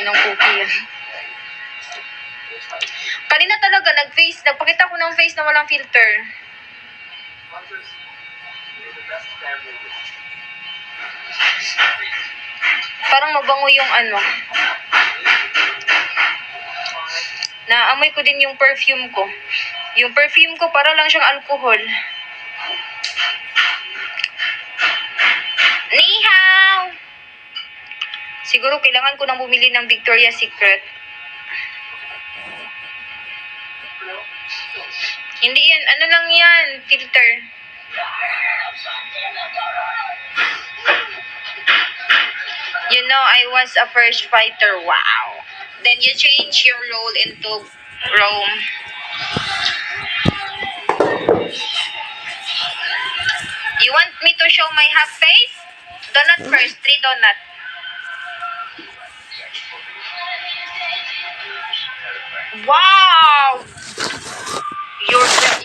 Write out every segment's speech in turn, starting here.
ng cookie yan. Kanina talaga, nagpakita ko ng face na walang filter. Parang mabango yung ano. Naamoy ko din yung perfume ko. Yung perfume ko para lang siyang alcohol. Ni hao! Siguro kailangan ko nang bumili ng Victoria's Secret. Hindi yan, ano lang yan, filter. You know, I was a first fighter. Wow. Then you change your role into Rome. You want me to show my half face? Donut first, 3 donut. Wow!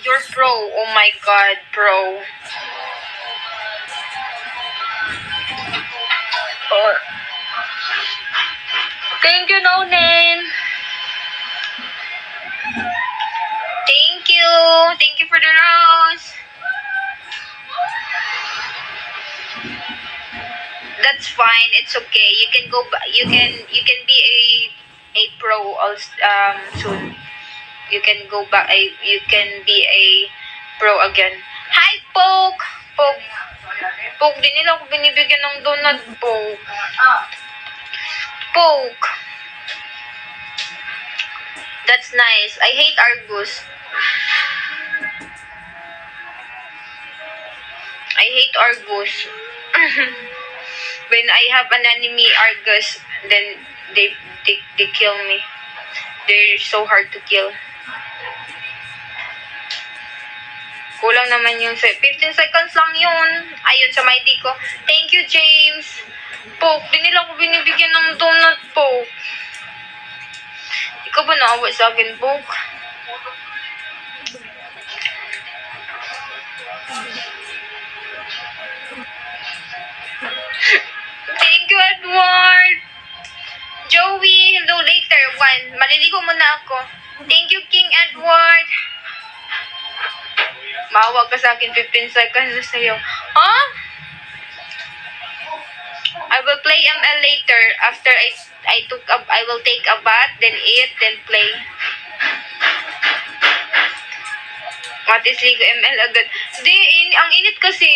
You're pro. Oh my god, pro. Oh. Thank you, no name. Thank you. Thank you for the rose. That's fine. It's okay. You can go. You can be a pro also soon. You can go back. You can be a pro again. Hi, Poke. Poke. Poke. Di nila ako binibigyan ng donut, Poke. Poke. That's nice. I hate Argus. I hate Argus. When I have an enemy Argus, then they kill me. They're so hard to kill. Kulang naman yung 15 seconds lang yun. Ayun sa mighty ko. Thank you, James. Poke, di nila ako binibigyan ng donut, Poke. Ikaw ba naawa sa akin, Poke? Thank you, Edward. Joey, hello later. 1. Maliligo muna ako. Thank you, King Edward. Maawa ka sa akin, 15 seconds na sa'yo. Huh? I will play ML later. After I will take a bath, then eat, then play. Matis ligo ML agad. Hindi, ang init kasi.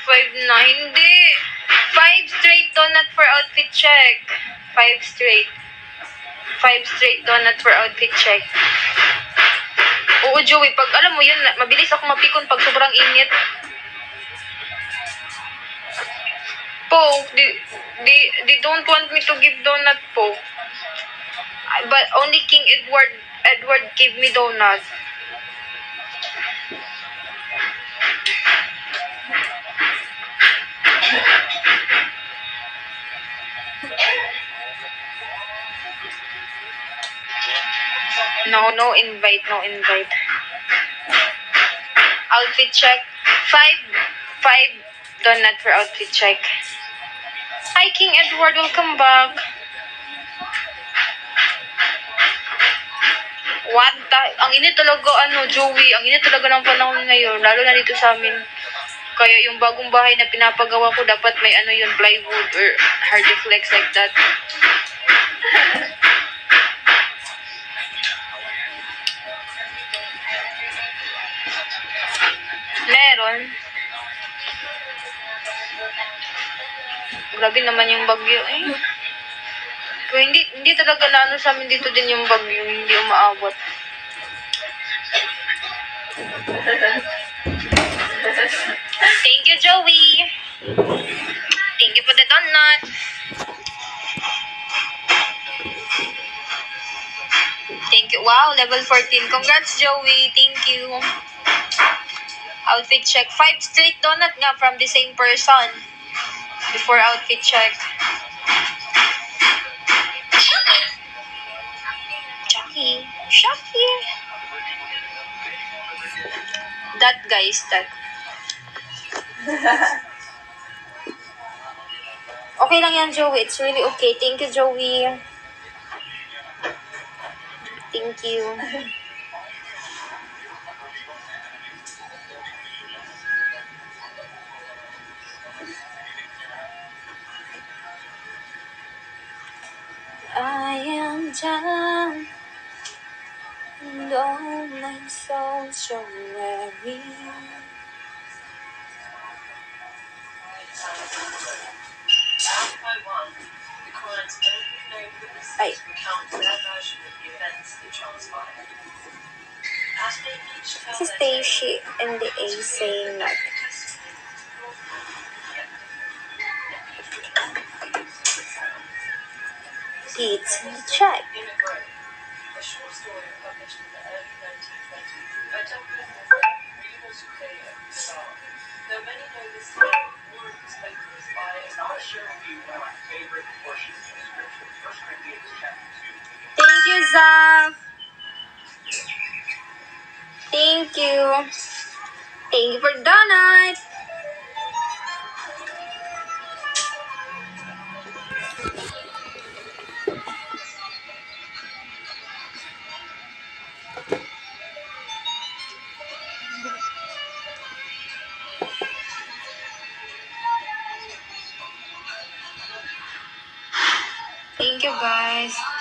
5 na, hindi. 5 straight donut for outfit check. 5 straight. 5 straight donut for outfit check. Oo, Joey, pag alam mo yun, mabilis ako mapikon pag sobrang init. Poke, they don't want me to give donut, Poke. But only King Edward gave me donut. No invite. Outfit check. 5 donut for outfit check. Hi, King Edward. Welcome back. What the? Ang init talaga, Joey. Ang init talaga ng panahon ngayon. Lalo na dito sa amin. Kaya yung bagong bahay na pinapagawa ko, dapat may yun, plywood or hardiflex like that. Meron. Grabe naman yung bagyo eh. Kaya hindi talaga na sa amin dito din yung bagyo, hindi umaabot. Thank you, Joey. Thank you for the donut. Thank you. Wow, level 14. Congrats, Joey. Thank you. Outfit check. 5 straight donut nga from the same person. Before outfit check. Chucky. That guys, that. Okay Okay lang yan, Joey. It's really okay. Thank you, Joey. Thank you. I am down, and all my soul so weary. Ay. This is Stacey and the A saying that. Pete, check. Thank you, Zaf. Thank you. Thank you for donut. Thank you, guys.